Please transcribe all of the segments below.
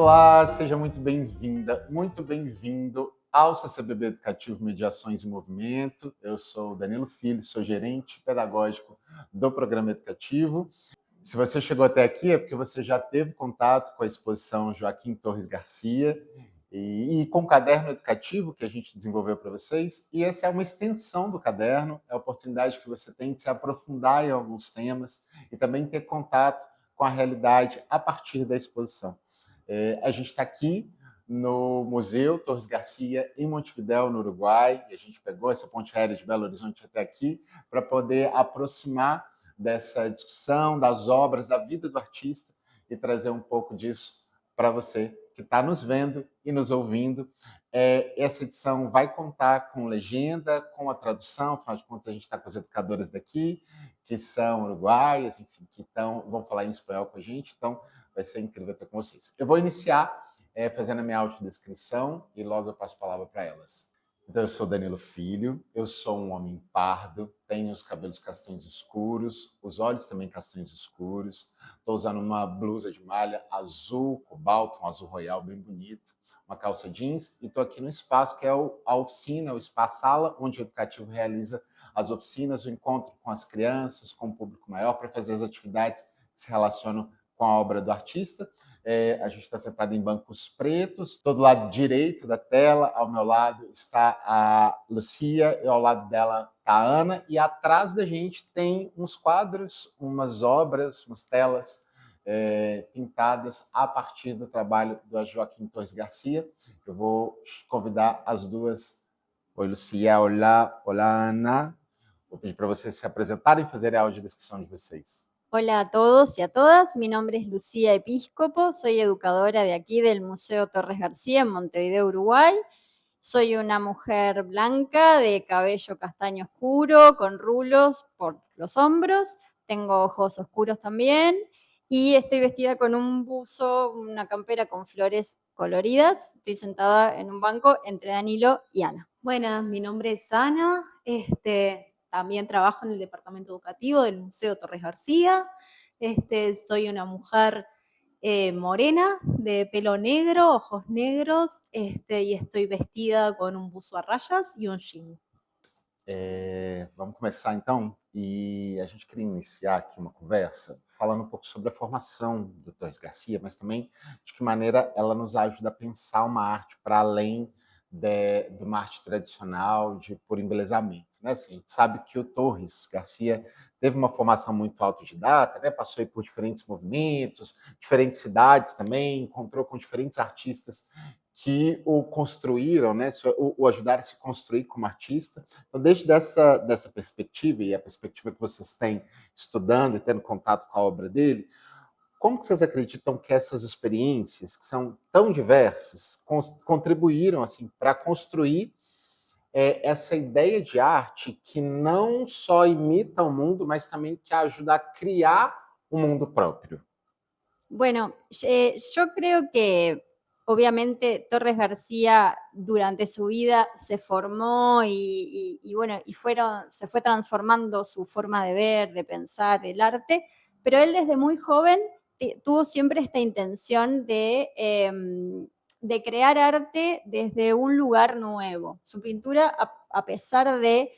Olá, seja muito bem-vinda, muito bem-vindo ao CCBB Educativo Mediações em Movimento. Eu sou Danilo Filho, sou gerente pedagógico do programa educativo. Se você chegou até aqui é porque você já teve contato com a exposição Joaquim Torres Garcia e com o caderno educativo que a gente desenvolveu para vocês. E essa é uma extensão do caderno, é a oportunidade que você tem de se aprofundar em alguns temas e também ter contato com a realidade a partir da exposição. A gente está aqui no Museu Torres Garcia, em Montevidéu, no Uruguai, e a gente pegou essa ponte aérea de Belo Horizonte até aqui para poder aproximar dessa discussão, das obras, da vida do artista e trazer um pouco disso para você que está nos vendo e nos ouvindo. Essa edição vai contar com legenda, com a tradução, afinal de contas a gente está com as educadoras daqui, que são uruguaias, enfim, que vão falar em espanhol com a gente, então vai ser incrível estar com vocês. Eu vou iniciar fazendo a minha autodescrição e logo eu passo a palavra para elas. Então, eu sou Danilo Filho, eu sou um homem pardo, tenho os cabelos castanhos escuros, os olhos também castanhos escuros, estou usando uma blusa de malha azul cobalto, um azul royal bem bonito, uma calça jeans, e estou aqui no espaço que é a oficina, o espaço-sala, onde o educativo realiza as oficinas, o encontro com as crianças, com o público maior, para fazer as atividades que se relacionam com a obra do artista. A gente está sentado em bancos pretos, todo lado direito da tela, ao meu lado está a Lucia, e ao lado dela está a Ana, e atrás da gente tem uns quadros, umas obras, umas telas pintadas a partir do trabalho do Joaquim Torres Garcia. Eu vou convidar as duas. Oi, Lucia. Olá, olá, Ana. Vou pedir para vocês se apresentarem e fazerem a audiodescrição de vocês. Hola a todos y a todas, mi nombre es Lucía Episcopo, soy educadora de aquí del Museo Torres García en Montevideo, Uruguay. Soy una mujer blanca de cabello castaño oscuro, con rulos por los hombros, tengo ojos oscuros también y estoy vestida con un buzo, una campera con flores coloridas. Estoy sentada en un banco entre Danilo y Ana. Buenas, mi nombre es Ana, también trabajo en el departamento educativo del Museo Torres García. Soy una mujer morena, de pelo negro, ojos negros, y estoy vestida com um buço a rayas e um jean. Vamos começar então, e a gente queria iniciar aqui uma conversa falando um pouco sobre a formação do Torres Garcia, mas também de que maneira ela nos ajuda a pensar uma arte para além de uma arte tradicional, por embelezamento. Né? Assim, a gente sabe que o Torres Garcia teve uma formação muito autodidata, né? Passou aí por diferentes movimentos, diferentes cidades também, encontrou com diferentes artistas que o construíram, né? o ajudaram a se construir como artista. Então, desde dessa perspectiva, e a perspectiva que vocês têm estudando e tendo contato com a obra dele, como que vocês acreditam que essas experiências, que são tão diversas, contribuíram assim, para construir essa ideia de arte que não só imita o mundo, mas também que ajuda a criar um mundo próprio? Bueno, yo creo que obviamente Torres García durante su vida se formó se fue transformando su forma de ver, de pensar el arte, pero él desde muy joven tuvo siempre esta intención de crear arte desde un lugar nuevo. Su pintura, a pesar de,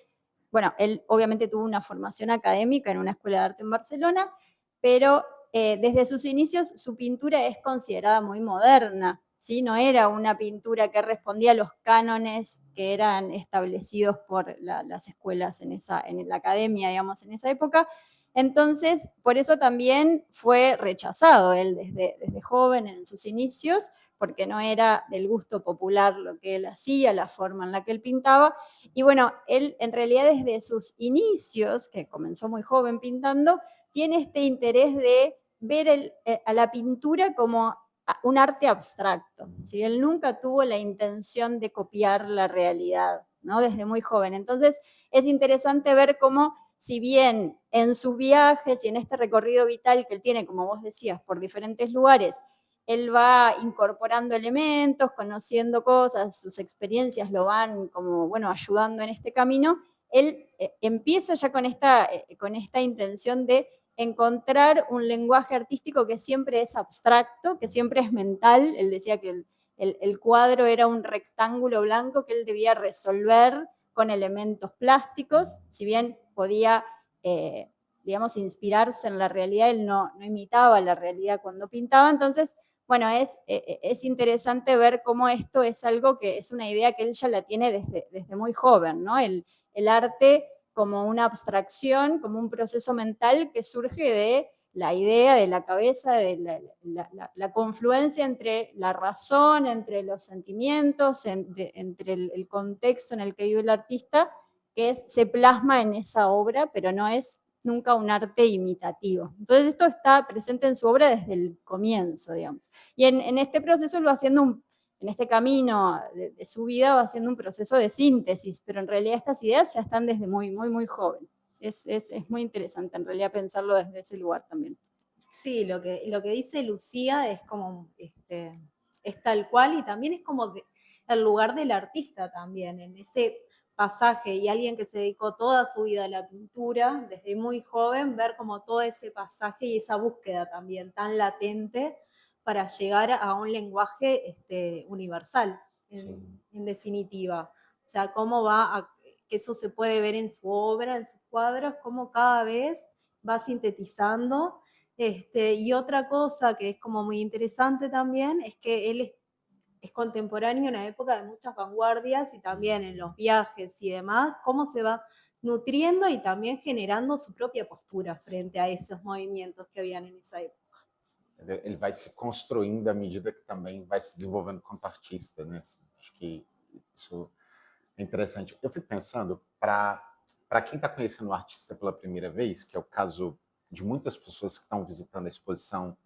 bueno, él obviamente tuvo una formación académica en una escuela de arte en Barcelona, pero desde sus inicios su pintura es considerada muy moderna, ¿sí? No era una pintura que respondía a los cánones que eran establecidos por las escuelas en la academia, digamos, en esa época. Entonces, por eso también fue rechazado él desde joven en sus inicios, porque no era del gusto popular lo que él hacía, la forma en la que él pintaba. Y bueno, él en realidad desde sus inicios, que comenzó muy joven pintando, tiene este interés de ver a la pintura como un arte abstracto. ¿Sí? Él nunca tuvo la intención de copiar la realidad, ¿no? Desde muy joven. Entonces, es interesante ver cómo, si bien en sus viajes y en este recorrido vital que él tiene, como vos decías, por diferentes lugares, él va incorporando elementos, conociendo cosas, sus experiencias lo van como, bueno, ayudando en este camino. Él empieza ya con esta intención de encontrar un lenguaje artístico que siempre es abstracto, que siempre es mental. Él decía que el cuadro era un rectángulo blanco que él debía resolver con elementos plásticos, si bien podía, digamos, inspirarse en la realidad, él no imitaba la realidad cuando pintaba. Entonces, bueno, es interesante ver cómo esto es algo que es una idea que él ya la tiene desde muy joven, ¿no? El arte como una abstracción, como un proceso mental que surge de la idea, de la cabeza, de la confluencia entre la razón, entre los sentimientos, entre el contexto en el que vive el artista, que se plasma en esa obra, pero no es nunca un arte imitativo. Entonces esto está presente en su obra desde el comienzo, digamos. Y en este proceso lo va haciendo en este camino de su vida va haciendo un proceso de síntesis, pero en realidad estas ideas ya están desde muy, muy, muy joven. Es muy interesante en realidad pensarlo desde ese lugar también. Sí, lo que dice Lucía es como, es tal cual, y también es como el lugar del artista también, en ese pasaje, y alguien que se dedicó toda su vida a la pintura, desde muy joven, ver como todo ese pasaje y esa búsqueda también tan latente para llegar a un lenguaje universal, en definitiva. O sea, cómo que eso se puede ver en su obra, en sus cuadros, cómo cada vez va sintetizando. Y otra cosa que es como muy interesante también es que él es contemporáneo en una época de muchas vanguardias, y también en los viajes y demás, cómo se va nutriendo y también generando su propia postura frente a esos movimientos que habían en esa época. Ele vai se construindo à medida que também vai se desenvolvendo quanto artista, né? Acho que isso é interessante. Eu fico pensando, para quem está conhecendo o artista pela primeira vez, que é o caso de muitas pessoas que estão visitando a exposição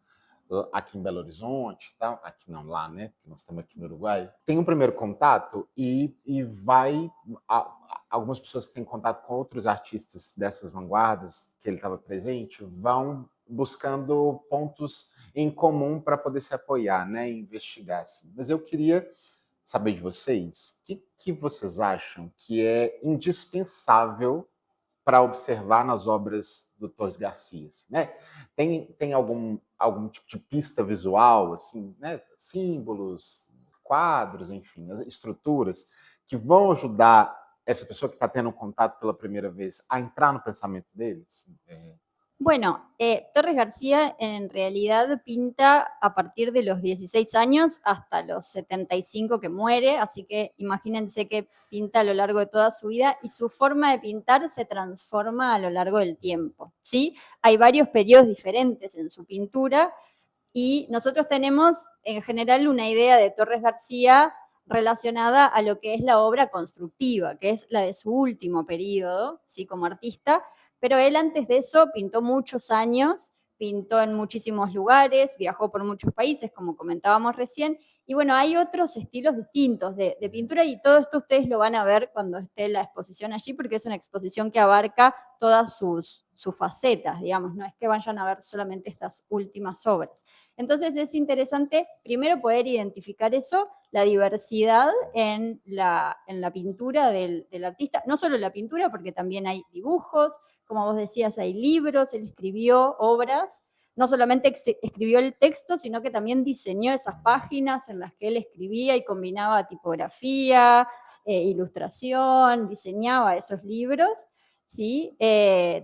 aqui em Belo Horizonte, tá? Aqui não, lá, né? Porque nós estamos aqui no Uruguai. Tem um primeiro contato e vai... Algumas pessoas que têm contato com outros artistas dessas vanguardas que ele estava presente vão buscando pontos em comum para poder se apoiar, né? E investigar. Assim. Mas eu queria saber de vocês, o que vocês acham que é indispensável para observar nas obras do Torres Garcia, assim, né? Tem algum tipo de pista visual, assim, né? Símbolos, quadros, enfim, estruturas que vão ajudar essa pessoa que está tendo um contato pela primeira vez a entrar no pensamento dele? Assim, Bueno, Torres García en realidad pinta a partir de los 16 años hasta los 75 que muere, así que imagínense que pinta a lo largo de toda su vida y su forma de pintar se transforma a lo largo del tiempo, ¿sí? Hay varios periodos diferentes en su pintura y nosotros tenemos en general una idea de Torres García relacionada a lo que es la obra constructiva, que es la de su último periodo, ¿sí? Como artista, pero él antes de eso pintó muchos años, pintó en muchísimos lugares, viajó por muchos países, como comentábamos recién, y bueno, hay otros estilos distintos de pintura y todo esto ustedes lo van a ver cuando esté la exposición allí, porque es una exposición que abarca todas sus facetas, digamos, no es que vayan a ver solamente estas últimas obras. Entonces es interesante primero poder identificar eso, la diversidad en la pintura del artista, no solo la pintura, porque también hay dibujos, como vos decías, hay libros, él escribió obras, no solamente escribió el texto, sino que también diseñó esas páginas en las que él escribía y combinaba tipografía, ilustración, diseñaba esos libros. ¿Sí?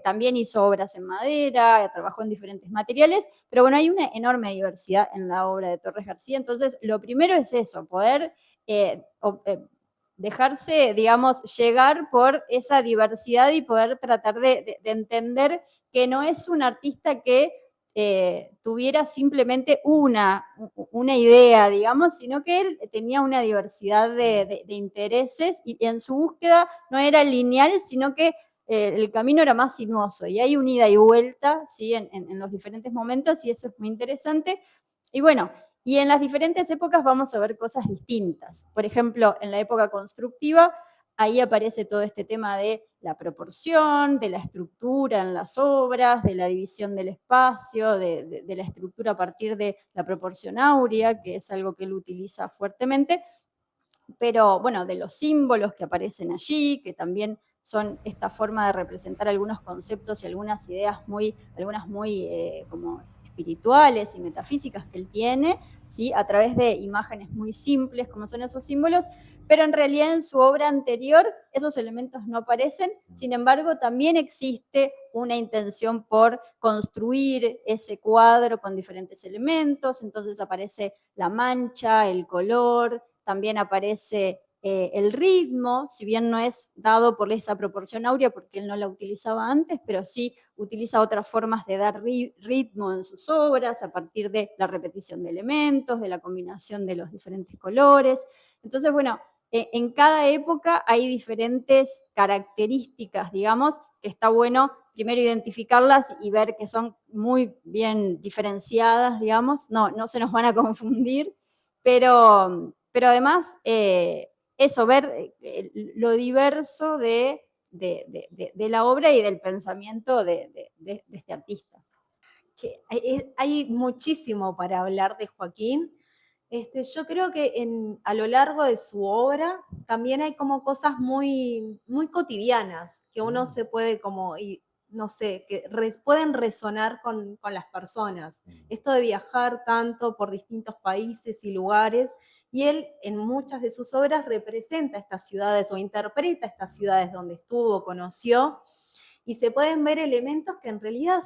También hizo obras en madera, trabajó en diferentes materiales, pero bueno, hay una enorme diversidad en la obra de Torres García, entonces lo primero es eso, poder dejarse, digamos, llegar por esa diversidad y poder tratar de entender que no es un artista que tuviera simplemente una idea, digamos, sino que él tenía una diversidad de intereses y en su búsqueda no era lineal, sino que el camino era más sinuoso y hay un ida y vuelta, ¿sí? en los diferentes momentos y eso es muy interesante. Y bueno, y en las diferentes épocas vamos a ver cosas distintas. Por ejemplo, en la época constructiva, ahí aparece todo este tema de la proporción, de la estructura en las obras, de la división del espacio, de la estructura a partir de la proporción áurea, que es algo que él utiliza fuertemente, pero bueno, de los símbolos que aparecen allí, que también son esta forma de representar algunos conceptos y algunas ideas algunas muy como espirituales y metafísicas que él tiene, ¿sí? A través de imágenes muy simples, como son esos símbolos, pero en realidad en su obra anterior esos elementos no aparecen, sin embargo también existe una intención por construir ese cuadro con diferentes elementos, entonces aparece la mancha, el color, también aparece el ritmo, si bien no es dado por esa proporción áurea porque él no la utilizaba antes, pero sí utiliza otras formas de dar ritmo en sus obras a partir de la repetición de elementos, de la combinación de los diferentes colores. Entonces, bueno, en cada época hay diferentes características, digamos, que está bueno primero identificarlas y ver que son muy bien diferenciadas, digamos, no se nos van a confundir, pero además eso, ver lo diverso de la obra y del pensamiento de este artista. Que hay muchísimo para hablar de Joaquín. Yo creo que a lo largo de su obra también hay como cosas muy, muy cotidianas que uno se puede como, no sé, que pueden resonar con las personas. Esto de viajar tanto por distintos países y lugares, y él en muchas de sus obras representa estas ciudades o interpreta estas ciudades donde estuvo, conoció, y se pueden ver elementos que en realidad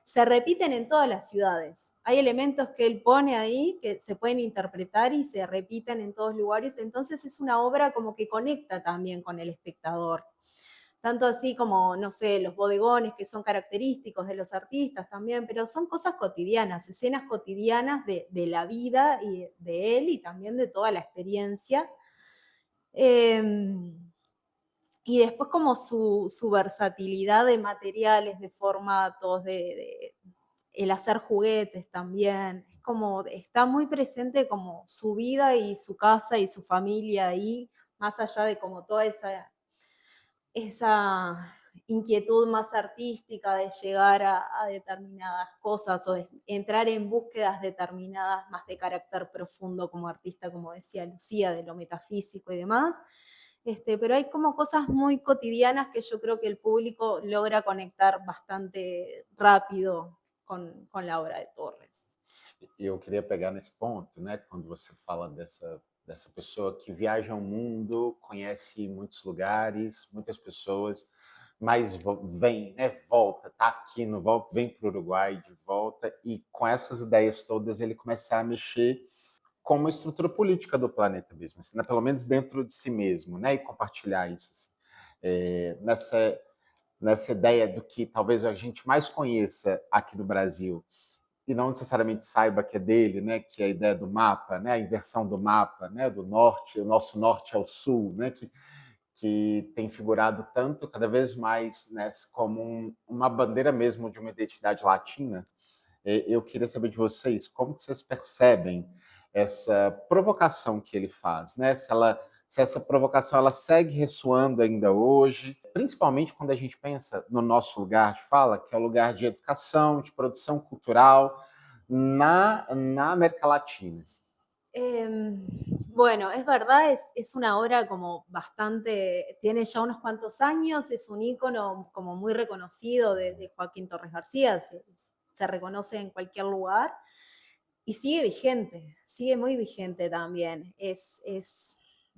se repiten en todas las ciudades. Hay elementos que él pone ahí que se pueden interpretar y se repiten en todos lugares, entonces es una obra como que conecta también con el espectador. Tanto así como, no sé, los bodegones que son característicos de los artistas también, pero son cosas cotidianas, escenas cotidianas de la vida y de él y también de toda la experiencia. Y después como su versatilidad de materiales, de formatos, el hacer juguetes también, es como, está muy presente como su vida y su casa y su familia ahí, más allá de como toda esa inquietud más artística de llegar a determinadas cosas o de entrar en búsquedas determinadas más de carácter profundo como artista, como decía Lucía, de lo metafísico y demás. Pero hay como cosas muy cotidianas que yo creo que el público logra conectar bastante rápido con la obra de Torres. Eu queria pegar nesse ponto, né, quando você fala dessa pessoa que viaja ao mundo, conhece muitos lugares, muitas pessoas, mas vem, né, volta, tá aqui, no volta, vem para o Uruguai de volta, e com essas ideias todas ele começa a mexer com uma estrutura política do planeta mesmo, assim, né, pelo menos dentro de si mesmo, né, e compartilhar isso. Assim. Nessa ideia do que talvez a gente mais conheça aqui no Brasil, e não necessariamente saiba que é dele, né, que é a ideia do mapa, né, a inversão do mapa, né, do norte, o nosso norte ao sul, né, que tem figurado tanto, cada vez mais, né, como uma bandeira mesmo de uma identidade latina. Eu queria saber de vocês, como que vocês percebem essa provocação que ele faz, né? Se essa provocação ela segue ressoando ainda hoje, principalmente quando a gente pensa no nosso lugar de fala, que é o lugar de educação, de produção cultural na América Latina. Bueno, es verdad, es una obra como bastante, tiene ya unos cuantos años, es un ícono como muy reconocido de Joaquín Torres García, se reconoce en cualquier lugar y sigue muy vigente también.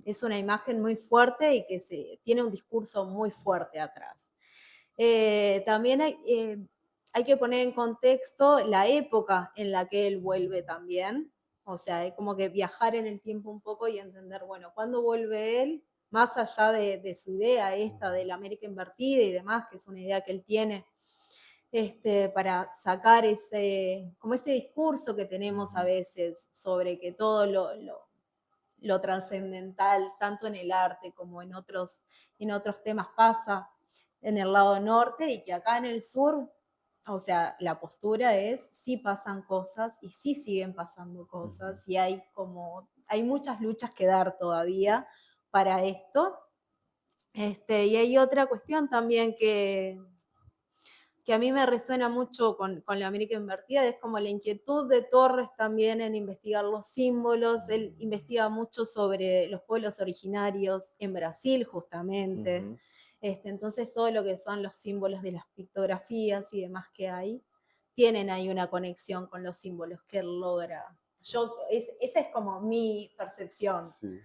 Es una imagen muy fuerte y que tiene un discurso muy fuerte atrás. También hay que poner en contexto la época en la que él vuelve también. O sea, hay como que viajar en el tiempo un poco y entender, bueno, ¿cuándo vuelve él? Más allá de su idea esta de la América invertida y demás, que es una idea que él tiene para sacar como ese discurso que tenemos a veces sobre que todo lo trascendental, tanto en el arte como en otros temas, pasa en el lado norte y que acá en el sur, o sea, la postura es sí pasan cosas y sí siguen pasando cosas y hay muchas luchas que dar todavía para esto. Y hay otra cuestión también que que a mí me resuena mucho con la América Invertida, es como la inquietud de Torres también en investigar los símbolos. Él investiga mucho sobre los pueblos originarios en Brasil, justamente. Uhum. Entonces, todo lo que son los símbolos de las pictografías y demás que hay, tienen ahí una conexión con los símbolos que él logra. Esa es como mi percepción, Sim.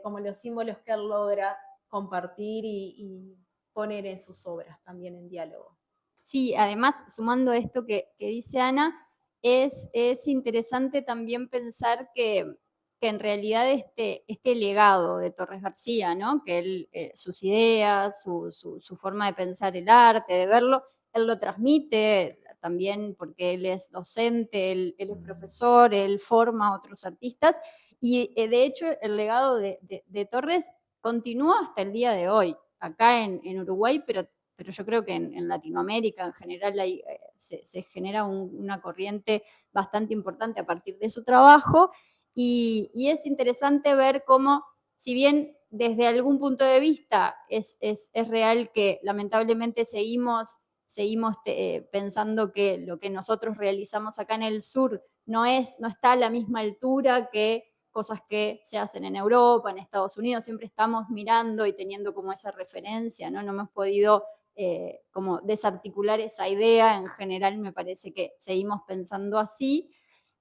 como los símbolos que él logra compartir y poner en sus obras también en diálogo. Sí, además, sumando esto que dice Ana, es interesante también pensar que en realidad este legado de Torres García, ¿no? Que él, sus ideas, su forma de pensar el arte, de verlo, él lo transmite también porque él es docente, él es profesor, él forma a otros artistas, y de hecho el legado de Torres continúa hasta el día de hoy, acá en Uruguay, pero yo creo que en Latinoamérica en general se genera una corriente bastante importante a partir de su trabajo, y es interesante ver cómo, si bien desde algún punto de vista es real que lamentablemente seguimos pensando que lo que nosotros realizamos acá en el sur no está a la misma altura que cosas que se hacen en Europa, en Estados Unidos, siempre estamos mirando y teniendo como esa referencia, ¿no? No hemos podido como desarticular esa idea. En general me parece que seguimos pensando así,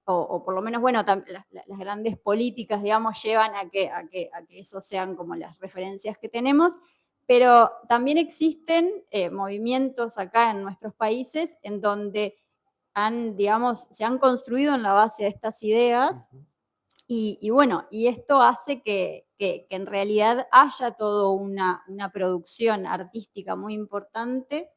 o por lo menos, bueno, las grandes políticas, digamos, llevan a que eso sean como las referencias que tenemos, pero también existen movimientos acá en nuestros países en donde digamos, se han construido en la base de estas ideas. Y bueno, y esto hace que en realidad haya toda una producción artística muy importante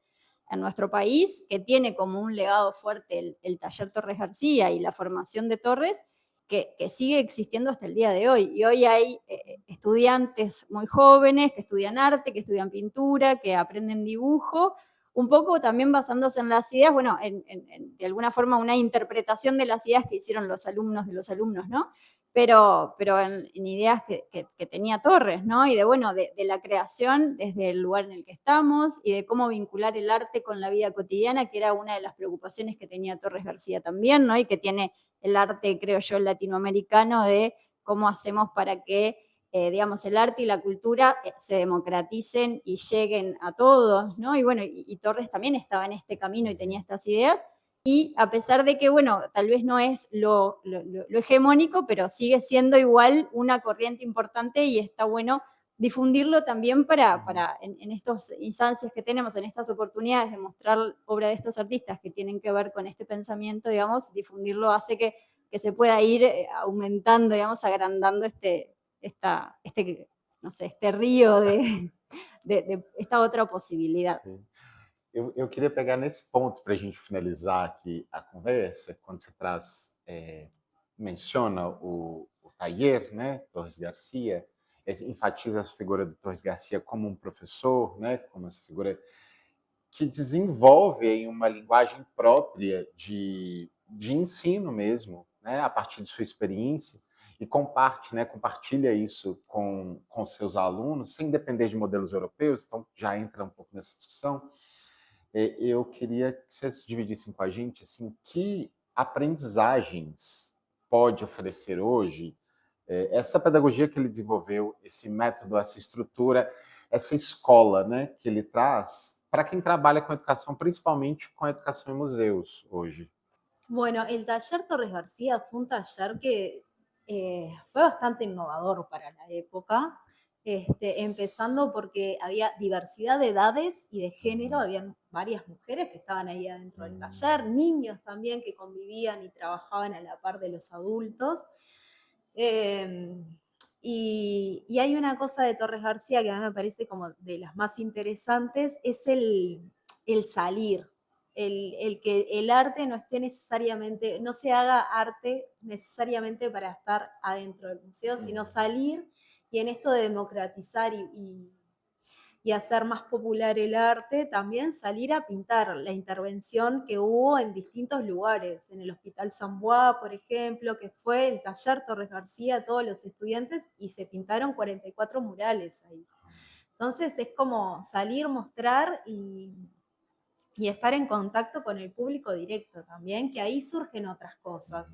en nuestro país, que tiene como un legado fuerte el taller Torres García y la formación de Torres, que sigue existiendo hasta el día de hoy. Y hoy hay estudiantes muy jóvenes que estudian arte, que estudian pintura, que aprenden dibujo, un poco también basándose en las ideas, bueno, de alguna forma una interpretación de las ideas que hicieron los alumnos de los alumnos, ¿no? Pero en ideas que tenía Torres, ¿no? Y de la creación desde el lugar en el que estamos y de cómo vincular el arte con la vida cotidiana, que era una de las preocupaciones que tenía Torres García también, ¿no? Y que tiene el arte, creo yo, latinoamericano, de cómo hacemos para que, digamos, el arte y la cultura se democraticen y lleguen a todos, ¿no? Y bueno, y Torres también estaba en este camino y tenía estas ideas. Y a pesar de que, bueno, tal vez no es lo hegemónico, pero sigue siendo igual una corriente importante y está bueno difundirlo también para en estas instancias que tenemos, en estas oportunidades de mostrar obra de estos artistas que tienen que ver con este pensamiento, digamos, difundirlo hace que se pueda ir aumentando, digamos, agrandando no sé, este río de esta otra posibilidad. Sim. Eu queria pegar nesse ponto para a gente finalizar aqui a conversa, quando você menciona o Taller, né, Torres Garcia, enfatiza essa figura do Torres Garcia como um professor, né, como essa figura que desenvolve aí uma linguagem própria de ensino mesmo, né, a partir de sua experiência, e compartilha isso com seus alunos, sem depender de modelos europeus, então já entra um pouco nessa discussão. Eu queria que vocês dividissem com a gente assim, que aprendizagens pode oferecer hoje essa pedagogia que ele desenvolveu, esse método, essa estrutura, essa escola, né, que ele traz para quem trabalha com educação, principalmente com a educação em museus hoje. Bueno, el taller Torres García fue un taller que fue bastante innovador para la época, empezando porque había diversidad de edades y de género, habían varias mujeres que estaban ahí adentro del taller, niños también que convivían y trabajaban a la par de los adultos. Y hay una cosa de Torres García que a mí me parece como de las más interesantes, es el salir, el que el arte no esté necesariamente, no se haga arte necesariamente para estar adentro del museo, sino salir y en esto de democratizar y hacer más popular el arte, también salir a pintar la intervención que hubo en distintos lugares, en el Hospital San Bois, por ejemplo, que fue el taller Torres García, todos los estudiantes, y se pintaron 44 murales ahí. Entonces es como salir, mostrar y y estar en contacto con el público directo también, que ahí surgen otras cosas,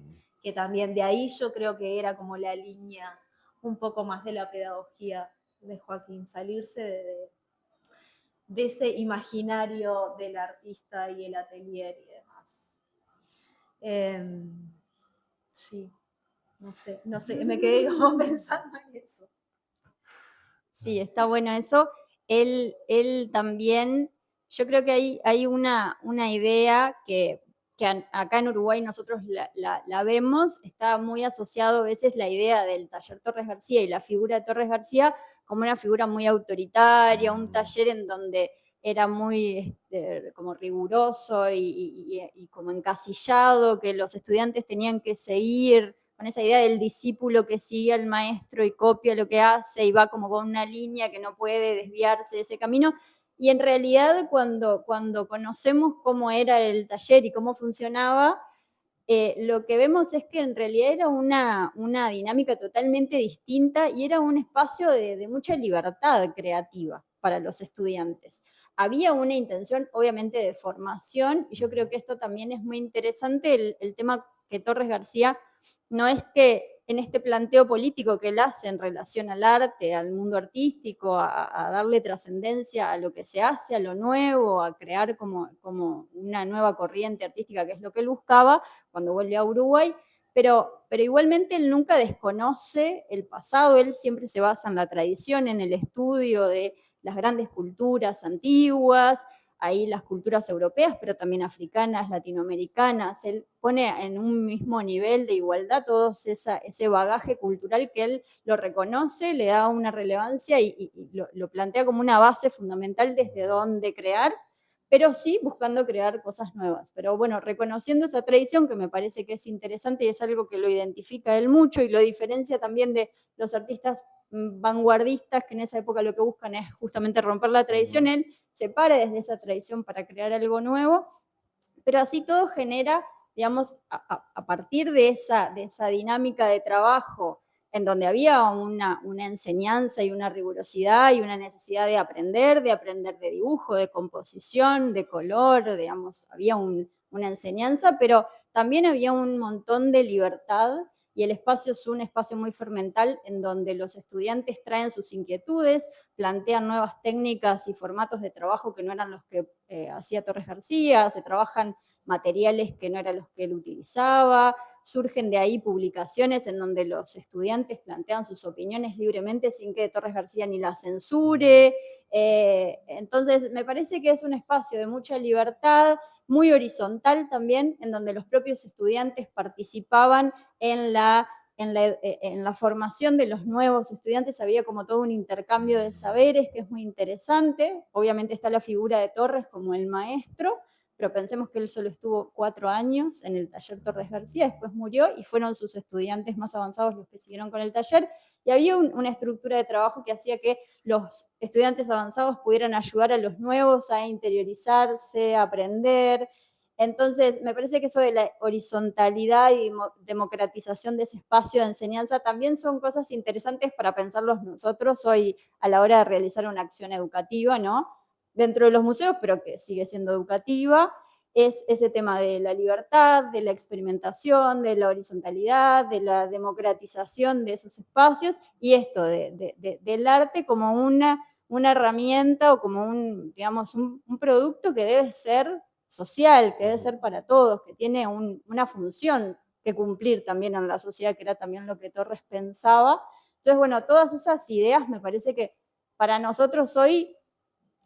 que también de ahí yo creo que era como la línea un poco más de la pedagogía de Joaquín, salirse de ese imaginario del artista y el atelier y demás. Sí, no sé, me quedé como pensando en eso. Sí, está bueno eso. Él también, yo creo que hay una idea que acá en Uruguay nosotros la vemos, está muy asociado a veces la idea del taller Torres García y la figura de Torres García como una figura muy autoritaria, un taller en donde era muy como riguroso y como encasillado, que los estudiantes tenían que seguir con esa idea del discípulo que sigue al maestro y copia lo que hace y va como con una línea que no puede desviarse de ese camino. Y en realidad cuando conocemos cómo era el taller y cómo funcionaba, lo que vemos es que en realidad era una dinámica totalmente distinta y era un espacio de mucha libertad creativa para los estudiantes. Había una intención, obviamente, de formación, y yo creo que esto también es muy interesante, el tema que Torres García no es que en este planteo político que él hace en relación al arte, al mundo artístico, a darle trascendencia a lo que se hace, a lo nuevo, a crear como una nueva corriente artística, que es lo que él buscaba cuando vuelve a Uruguay, pero igualmente él nunca desconoce el pasado, él siempre se basa en la tradición, en el estudio de las grandes culturas antiguas, ahí las culturas europeas, pero también africanas, latinoamericanas. Él pone en un mismo nivel de igualdad todo ese bagaje cultural que él lo reconoce, le da una relevancia y lo plantea como una base fundamental desde donde crear, pero sí buscando crear cosas nuevas. Pero bueno, reconociendo esa tradición que me parece que es interesante y es algo que lo identifica él mucho y lo diferencia también de los artistas vanguardistas que en esa época lo que buscan es justamente romper la tradición. Él se para desde esa tradición para crear algo nuevo, pero así todo genera, digamos, a partir de esa dinámica de trabajo en donde había una enseñanza y una rigurosidad y una necesidad de aprender de dibujo, de composición, de color, digamos, había una enseñanza, pero también había un montón de libertad y el espacio es un espacio muy fermental en donde los estudiantes traen sus inquietudes, plantean nuevas técnicas y formatos de trabajo que no eran los que hacía Torres García, se trabajan materiales que no eran los que él utilizaba, surgen de ahí publicaciones en donde los estudiantes plantean sus opiniones libremente sin que Torres García ni las censure. Entonces, me parece que es un espacio de mucha libertad, muy horizontal también, en donde los propios estudiantes participaban en la formación de los nuevos estudiantes. Había como todo un intercambio de saberes que es muy interesante. Obviamente está la figura de Torres como el maestro, pero pensemos que él solo estuvo 4 años en el taller Torres García, después murió y fueron sus estudiantes más avanzados los que siguieron con el taller, y había una estructura de trabajo que hacía que los estudiantes avanzados pudieran ayudar a los nuevos a interiorizarse, a aprender. Entonces, me parece que eso de la horizontalidad y democratización de ese espacio de enseñanza también son cosas interesantes para pensarlos nosotros hoy a la hora de realizar una acción educativa, ¿no? Dentro de los museos, pero que sigue siendo educativa, es ese tema de la libertad, de la experimentación, de la horizontalidad, de la democratización de esos espacios y esto del arte como una herramienta o como digamos, un producto que debe ser social, que debe ser para todos, que tiene una función que cumplir también en la sociedad, que era también lo que Torres pensaba. Entonces, bueno, todas esas ideas me parece que para nosotros hoy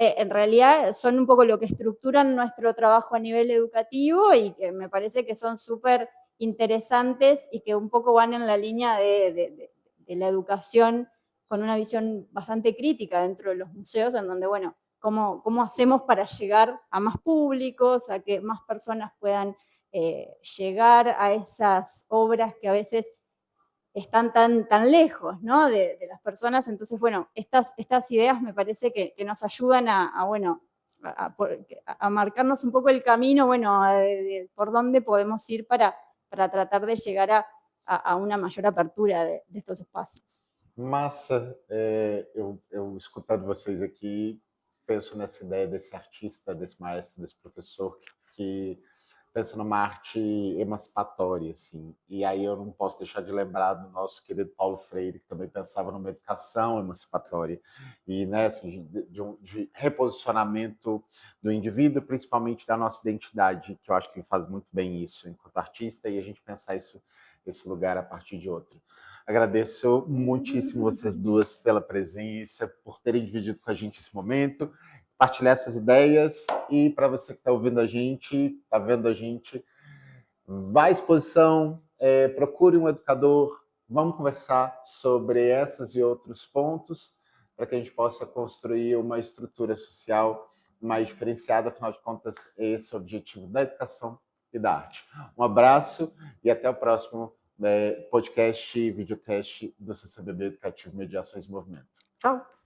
en realidad son un poco lo que estructuran nuestro trabajo a nivel educativo y que me parece que son súper interesantes y que un poco van en la línea de la educación con una visión bastante crítica dentro de los museos, en donde, bueno, cómo hacemos para llegar a más públicos, a que más personas puedan llegar a esas obras que a veces están tan lejos, ¿no? de las personas. Entonces, bueno, estas ideas me parece que nos ayudan bueno, a marcarnos un poco el camino, bueno, por dónde podemos ir para tratar de llegar a una mayor apertura de estos espacios. Massa, eu escutando vocês aqui, penso nessa ideia desse artista, desse maestro, desse professor que pensa numa arte emancipatória, assim. E aí eu não posso deixar de lembrar do nosso querido Paulo Freire, que também pensava numa educação emancipatória e, né, assim, de reposicionamento do indivíduo, principalmente da nossa identidade, que eu acho que ele faz muito bem isso enquanto artista, e a gente pensar esse lugar a partir de outro. Agradeço muitíssimo vocês duas pela presença, por terem dividido com a gente esse momento, compartilhar essas ideias, e para você que está ouvindo a gente, está vendo a gente, vá à exposição, procure um educador, vamos conversar sobre esses e outros pontos para que a gente possa construir uma estrutura social mais diferenciada, afinal de contas, esse é o objetivo da educação e da arte. Um abraço e até o próximo podcast e videocast do CCBB Educativo Mediações e Movimento. Tchau!